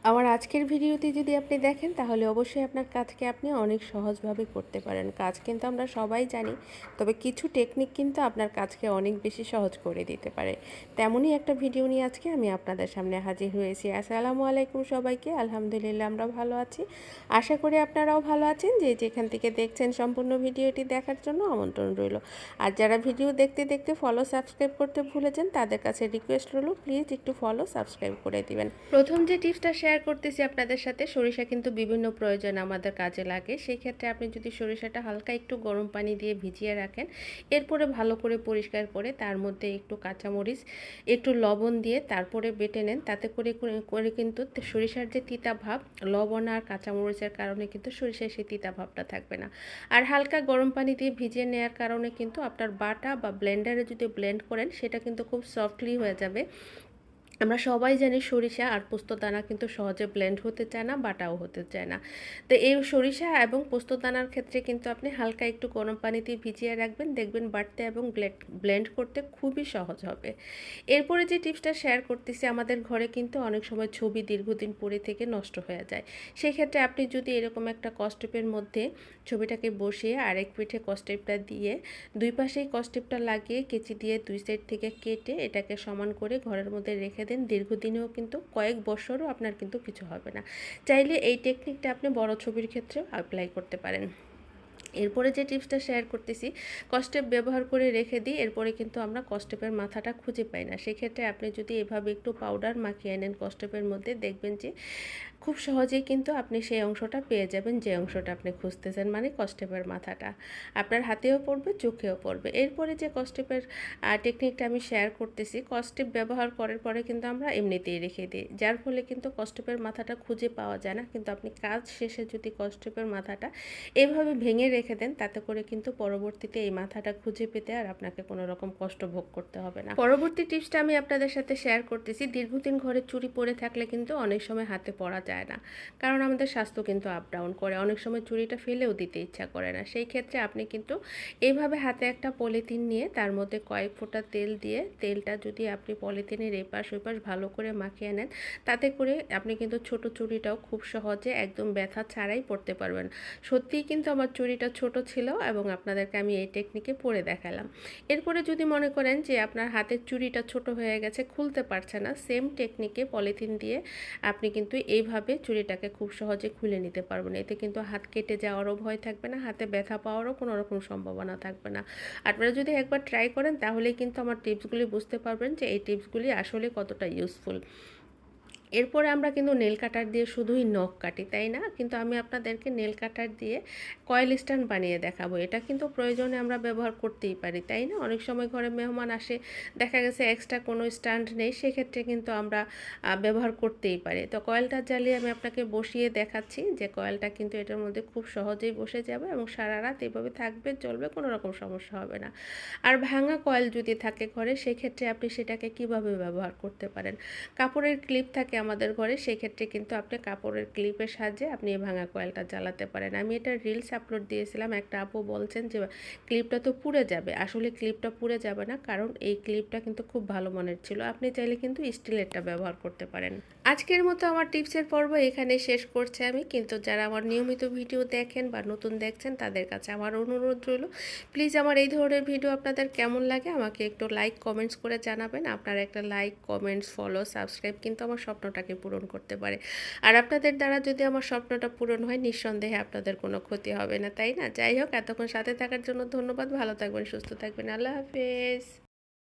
আমার আজকের ভিডিওটি যদি আপনি দেখেন তাহলে অবশ্যই আপনার কাজকে আপনি অনেক সহজভাবে করতে পারেন। কাজ কিন্তু আমরা সবাই জানি, তবে কিছু টেকনিক কিন্তু আপনার কাজকে অনেক বেশি সহজ করে দিতে পারে। তেমনই একটা ভিডিও নিয়ে আজকে আমি আপনাদের সামনে হাজির হয়েছি। আসসালামু আলাইকুম সবাইকে। আলহামদুলিল্লাহ আমরা ভালো আছি। আশা করি আপনারাও ভালো আছেন। যে যেখান থেকে দেখছেন সম্পূর্ণ ভিডিওটি দেখার জন্য আমন্ত্রণ রইল। আর যারা ভিডিও দেখতে দেখতে ফলো সাবস্ক্রাইব করতে ভুলে যান তাদের কাছে রিকোয়েস্ট রইল, প্লিজ একটু ফলো সাবস্ক্রাইব করে দিবেন। প্রথম যে টিপসটা শেয়ার করতেছি আপনাদের সাথে, সরিষা কিন্তু বিভিন্ন প্রয়োজনে আমাদের কাজে লাগে। সেই ক্ষেত্রে আপনি যদি সরিষাটা হালকা একটু গরম পানি দিয়ে ভিজিয়ে রাখেন, এরপরে ভালো করে পরিষ্কার করে তার মধ্যে একটু কাঁচামরিচ, একটু লবণ দিয়ে তারপরে বেটে নেন। তাতে করে করে কিন্তু সরিষার যে তিতা ভাব, লবণ আর কাঁচামরিচের কারণে কিন্তু সরিষার সেই তিতা ভাবটা থাকবে না। আর হালকা গরম পানি দিয়ে ভিজিয়ে নেওয়ার কারণে কিন্তু আপনার বাটা বা ব্লেন্ডারে যদি ব্লেন্ড করেন সেটা কিন্তু খুব সফটলি হয়ে যাবে। আমরা সবাই জানি সরিষা আর পোস্তদানা কিন্তু সহজে ব্লেন্ড হতে চায় না, বাটাও হতে চায় না। তো এই সরিষা এবং পোস্তদানার ক্ষেত্রে কিন্তু আপনি হালকা একটু গরম পানিতে ভিজিয়ে রাখবেন, দেখবেন বাটতে এবং ব্লেন্ড করতে খুবই সহজ হবে। এরপরে যে টিপসটা শেয়ার করতেছি, আমাদের ঘরে কিন্তু অনেক সময় ছবি দীর্ঘদিন পরে থেকে নষ্ট হয়ে যায়। সেক্ষেত্রে আপনি যদি এরকম একটা কস্টেপের মধ্যে ছবিটাকে বসিয়ে আরেক পিঠে কস্টেপটা দিয়ে দুই পাশেই কস্টেপটা লাগিয়ে কেচি দিয়ে দুই সাইড থেকে কেটে এটাকে সমান করে ঘরের মধ্যে রেখে দেন, দীর্ঘদিনেও কিন্তু কয়েক বছরও আপনার কিন্তু কিছু হবে না। চাইলে এই টেকনিকটা আপনি বড় ছবির ক্ষেত্রেও অ্যাপ্লাই করতে পারেন। এরপরে যে টিপসটা শেয়ার করতেছি, কস্টেপ ব্যবহার করে রেখে দিই, এরপরে কিন্তু আমরা কস্টেপের মাথাটা খুঁজে পাই না। সেক্ষেত্রে আপনি যদি এভাবে একটু পাউডার মাখিয়ে নেন কস্টেপের মধ্যে, দেখবেন যে খুব সহজেই কিন্তু আপনি সেই অংশটা পেয়ে যাবেন, যে অংশটা আপনি খুঁজতেছেন, মানে কস্টেপের মাথাটা আপনার হাতেও পড়বে, চোখেও পড়বে। এরপরে যে কস্টেপের টেকনিকটা আমি শেয়ার করতেছি, কস্টেপ ব্যবহার করার পরে কিন্তু আমরা এমনিতেই রেখে দিই, যার ফলে কিন্তু কস্টেপের মাথাটা খুঁজে পাওয়া যায় না। কিন্তু আপনি কাজ শেষে যদি কস্টেপের মাথাটা এভাবে ভেঙে রেখে দেন, তাতে করে কিন্তু পরবর্তীতে এই মাথাটা খুঁজে পেতে আর আপনাকে কোনো রকম কষ্ট ভোগ করতে হবে না। পরবর্তী টিপসটা আমি আপনাদের সাথে শেয়ার করতেছি, দীর্ঘদিন ঘরে চুড়ি পরে থাকলে কিন্তু অনেক সময় হাতে পরা যায় না, কারণ আমাদের স্বাস্থ্য কিন্তু আপ ডাউন করে, অনেক সময় চুড়িটা ফেলেও দিতে ইচ্ছা করে না। সেই ক্ষেত্রে আপনি কিন্তু এইভাবে হাতে একটা পলিথিন নিয়ে তার মধ্যে কয়েক ফোঁটা তেল দিয়ে, তেলটা যদি আপনি পলিথিনের এপাশ ওপাশ ভালো করে মাখিয়ে নেন, তাতে করে আপনি কিন্তু ছোট চুড়িটাও খুব সহজে একদম ব্যথা ছাড়াই পরতে পারবেন। সত্যিই কিন্তু আমার চুড়িটা ছোট ছিল এবং আপনাদেরকে আমি এই টেকনিকে পরে দেখালাম। এরপরে যদি মনে করেন যে আপনার হাতের চুড়িটা ছোট হয়ে গেছে, খুলতে পারছে না, সেম টেকনিকে পলিথিন দিয়ে আপনি কিন্তু এইভাবে চুড়িটাকে খুব সহজে খুলে নিতে পারবেন। এতে কিন্তু হাত কেটে যাওয়ারও ভয় থাকবে না, হাতে ব্যথা পাওয়ারও কোনো রকম সম্ভাবনা থাকবে না। আপনারা যদি একবার ট্রাই করেন তাহলেই কিন্তু আমার টিপসগুলি বুঝতে পারবেন যে এই টিপসগুলি আসলে কতটা ইউজফুল। এরপরে আমরা কিন্তু নেল কাটার দিয়ে শুধুই নখ কাটি, তাই না? কিন্তু আমি আপনাদেরকে নেল কাটার দিয়ে কয়েল স্ট্যান্ড বানিয়ে দেখাবো। এটা কিন্তু প্রয়োজনে আমরা ব্যবহার করতেই পারি, তাই না? অনেক সময় ঘরে মেহমান আসে, দেখা গেছে এক্সট্রা কোনো স্ট্যান্ড নেই, সেক্ষেত্রে কিন্তু আমরা ব্যবহার করতেই পারি। তো কয়েলটা জ্বালিয়ে আমি আপনাকে বসিয়ে দেখাচ্ছি যে কয়েলটা কিন্তু এটার মধ্যে খুব সহজেই বসে যাবে এবং সারা রাত এভাবে থাকবে, চলবে, কোনো রকম সমস্যা হবে না। আর ভাঙা কয়েল যদি থাকে ঘরে, সেক্ষেত্রে আপনি সেটাকে কিভাবে ব্যবহার করতে পারেন? কাপড়ের ক্লিপ থাকে আমাদের ঘরে, সেক্ষেত্রে কিন্তু আপনি কাপড়ের ক্লিপের সাহায্যে আপনি এই ভাঙা কয়েলটা জ্বালাতে পারেন। আমি এটা রিলস আপলোড দিয়েছিলাম, একটা আপু বলছেন যে ক্লিপটা তো পুড়ে যাবে। আসলে ক্লিপটা পুড়ে যাবে না, কারণ এই ক্লিপটা কিন্তু খুব ভালো মানের ছিল। আপনি চাইলে কিন্তু স্টিলেরটা ব্যবহার করতে পারেন। আজকের মতো আমার টিপসের পর্ব এখানে শেষ করছি আমি, কিন্তু যারা আমার নিয়মিত ভিডিও দেখেন বা নতুন দেখছেন তাদের কাছে আমার অনুরোধ রইল, প্লিজ আমার এই ধরনের ভিডিও আপনাদের কেমন লাগে আমাকে একটু লাইক কমেন্টস করে জানাবেন। আপনার একটা লাইক, কমেন্টস, ফলো, সাবস্ক্রাইব কিন্তু আমার স্বপ্নটাকে পূরণ করতে পারে। আর আপনাদের দ্বারা যদি আমার স্বপ্নটা পূরণ হয়, নিঃসন্দেহে আপনাদের কোনো ক্ষতি হবে না, তাই না? যাই হোক, এতক্ষণ সাথে থাকার জন্য ধন্যবাদ। ভালো থাকবেন, সুস্থ থাকবেন। আল্লাহ হাফেজ।